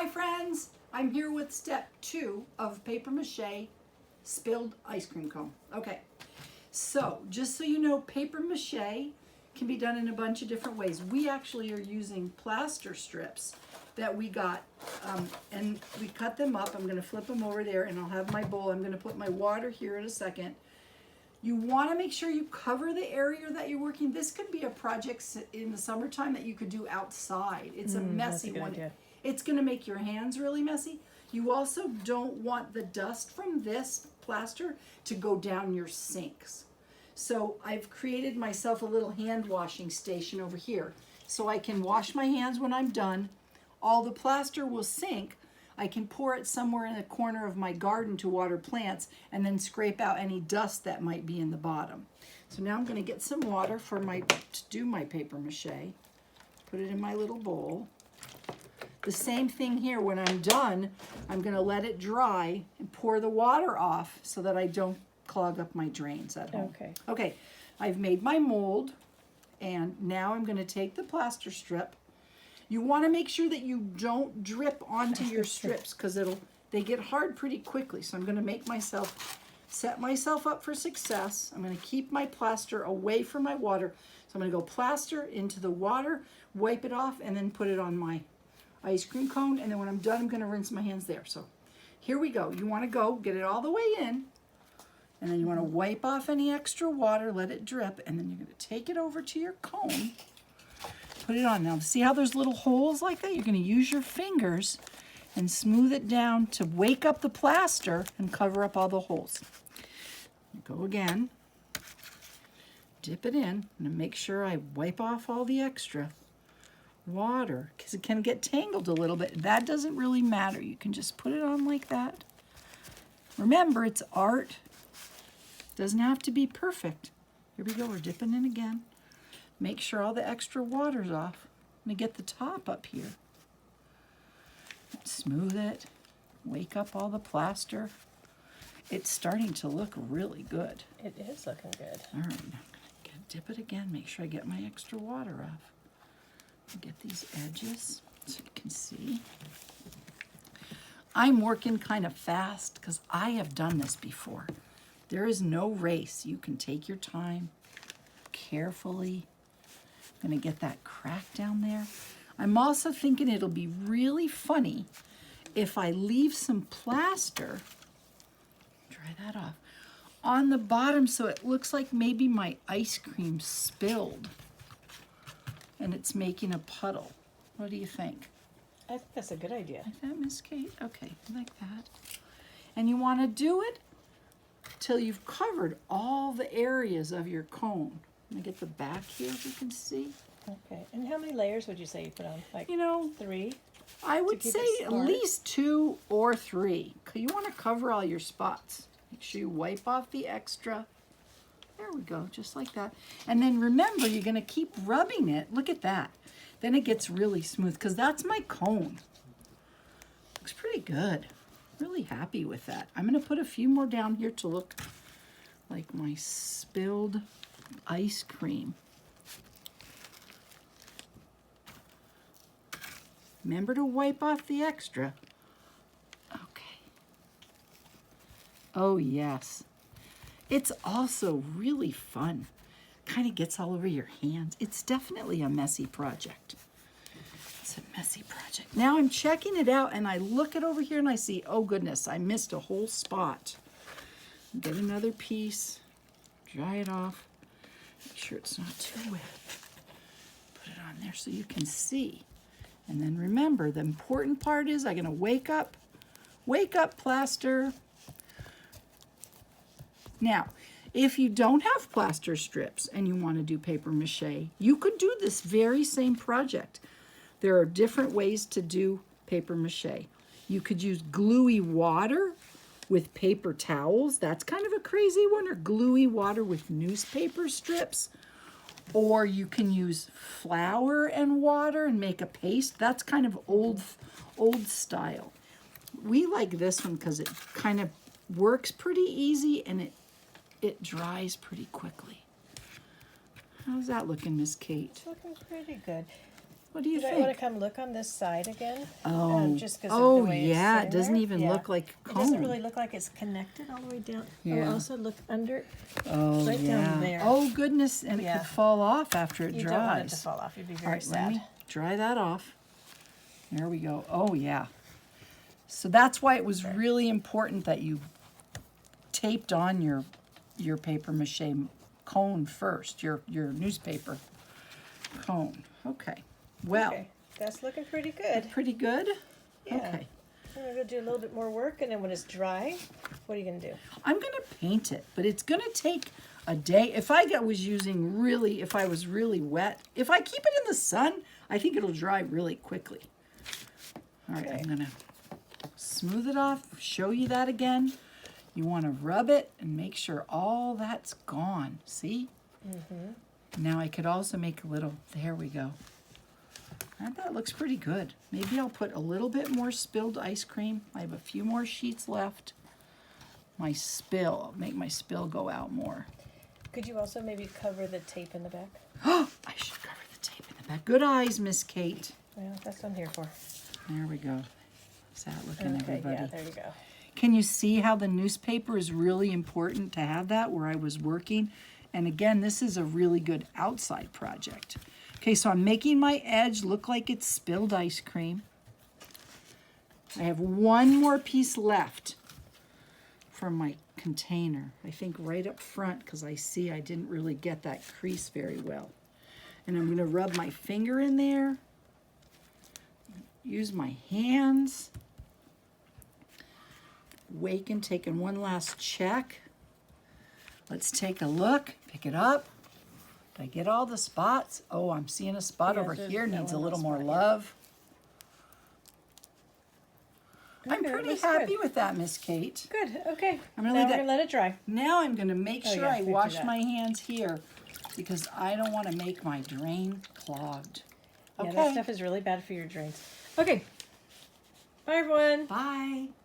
Hi friends, I'm here with step 2 of paper mache spilled ice cream cone. Okay, so just so you know, paper mache can be done in a bunch of different ways. We actually are using plaster strips that we got and we cut them up. I'm going to flip them over there and I'll have my bowl. I'm going to put my water here in a second. You want to make sure you cover the area that you're working. This could be a project in the summertime that you could do outside. It's a messy one. Idea. It's going to make your hands really messy. You also don't want the dust from this plaster to go down your sinks. So I've created myself a little hand washing station over here so I can wash my hands when I'm done. All the plaster will sink. I can pour it somewhere in the corner of my garden to water plants and then scrape out any dust that might be in the bottom. So now I'm going to get some water for to do my paper mache. Put it in my little bowl. The same thing here, when I'm done, I'm going to let it dry and pour the water off so that I don't clog up my drains at home. Okay. Okay, I've made my mold and now I'm going to take the plaster strip. You want to make sure that you don't drip onto your strips because they get hard pretty quickly. So I'm going to set myself up for success. I'm going to keep my plaster away from my water. So I'm going to go plaster into the water, wipe it off, and then put it on my ice cream cone. And then when I'm done, I'm going to rinse my hands there. So here we go. You want to go get it all the way in. And then you want to wipe off any extra water, let it drip, and then you're going to take it over to your cone. Put it on. Now, see how there's little holes like that? You're going to use your fingers and smooth it down to wake up the plaster and cover up all the holes. Go again. Dip it in and make sure I wipe off all the extra water because it can get tangled a little bit. That doesn't really matter. You can just put it on like that. Remember, it's art. Doesn't have to be perfect. Here we go. We're dipping in again. Make sure all the extra water's off. I'm going to get the top up here. Smooth it. Wake up all the plaster. It's starting to look really good. It is looking good. All right, now I'm going to dip it again. Make sure I get my extra water off. Get these edges so you can see. I'm working kind of fast because I have done this before. There is no race. You can take your time carefully. I'm going to get that crack down there. I'm also thinking it'll be really funny if I leave some plaster, dry that off, on the bottom so it looks like maybe my ice cream spilled and it's making a puddle. What do you think? I think that's a good idea. Like that, Miss Kate? Okay, like that. And you want to do it till you've covered all the areas of your cone. Let me get the back here if you can see. Okay. And how many layers would you say you put on? Like, 3? I would keep say it at smart? least 2 or 3. You want to cover all your spots. Make sure you wipe off the extra. There we go, just like that. And then remember, you're going to keep rubbing it. Look at that. Then it gets really smooth because that's my cone. Looks pretty good. Really happy with that. I'm going to put a few more down here to look like my spilled ice cream. Remember to wipe off the extra. Okay. Oh, yes. It's also really fun. Kind of gets all over your hands. It's definitely a messy project. It's a messy project. Now I'm checking it out and I look it over here and I see, oh goodness, I missed a whole spot. Get another piece, dry it off. Make sure it's not too wet. Put it on there so you can see. And then remember, the important part is I'm going to wake up plaster. Now, if you don't have plaster strips and you want to do paper mache, you could do this very same project. There are different ways to do paper mache. You could use gluey water with paper towels. That's kind of a crazy one. Or gluey water with newspaper strips. Or you can use flour and water and make a paste. That's kind of old style. We like this one because it kind of works pretty easy and it dries pretty quickly. How's that looking, Miss Kate? It's looking pretty good. What do you You might want think? to come look on this side again. Oh, just 'cause of oh the way it's yeah, it sitting doesn't there. even Yeah. look like It cone. doesn't really look like it's connected all the way down. Yeah. Oh, also look under. Oh right yeah. down there. Oh goodness, and it Yeah. could fall off after it You dries. don't want it to fall off. You'd be All very right, let sad. me dry that off. There we go. Oh yeah. So that's why it was really important that you taped on your paper mache cone first, your newspaper cone. Okay. Well, Okay, that's looking pretty good. pretty good. Yeah. Okay. I'm gonna go do a little bit more work, and then when it's dry, what are you gonna do? I'm gonna paint it, but it's gonna take a day. If I was using really, if I was really wet, if I keep it in the sun, I think it'll dry really quickly. All right, Okay. I'm gonna smooth it off, show you that again. You wanna rub it and make sure all that's gone, see? Now I could also make a little, there we go. That looks pretty good. Maybe I'll put a little bit more spilled ice cream. I have a few more sheets left. My spill, make my spill go out more. Could you also maybe cover the tape in the back? Oh, I should cover the tape in the back. Good eyes, Miss Kate. Well, that's what I'm here for. There we go. How's that looking, Okay, everybody? yeah, there you go. Can you see how the newspaper is really important to have that where I was working? And again, this is a really good outside project. Okay, so I'm making my edge look like it's spilled ice cream. I have one more piece left from my container. I think right up front, because I see I didn't really get that crease very well. And I'm gonna rub my finger in there. Use my hands. Waking, taking one last check. Let's take a look, pick it up. Did I get all the spots? Oh, I'm seeing a spot Yeah, over there's here, that needs a one little little more spot here. love. I'm Okay, pretty that's happy good. with that, Miss Kate. Good, okay. I'm gonna Now leave we're that- gonna let it dry. Now I'm gonna make Oh, sure yeah, I we do wash that. my hands here because I don't wanna make my drain clogged. Yeah, that Okay, stuff is really bad for your drains. Okay. Bye, everyone. bye.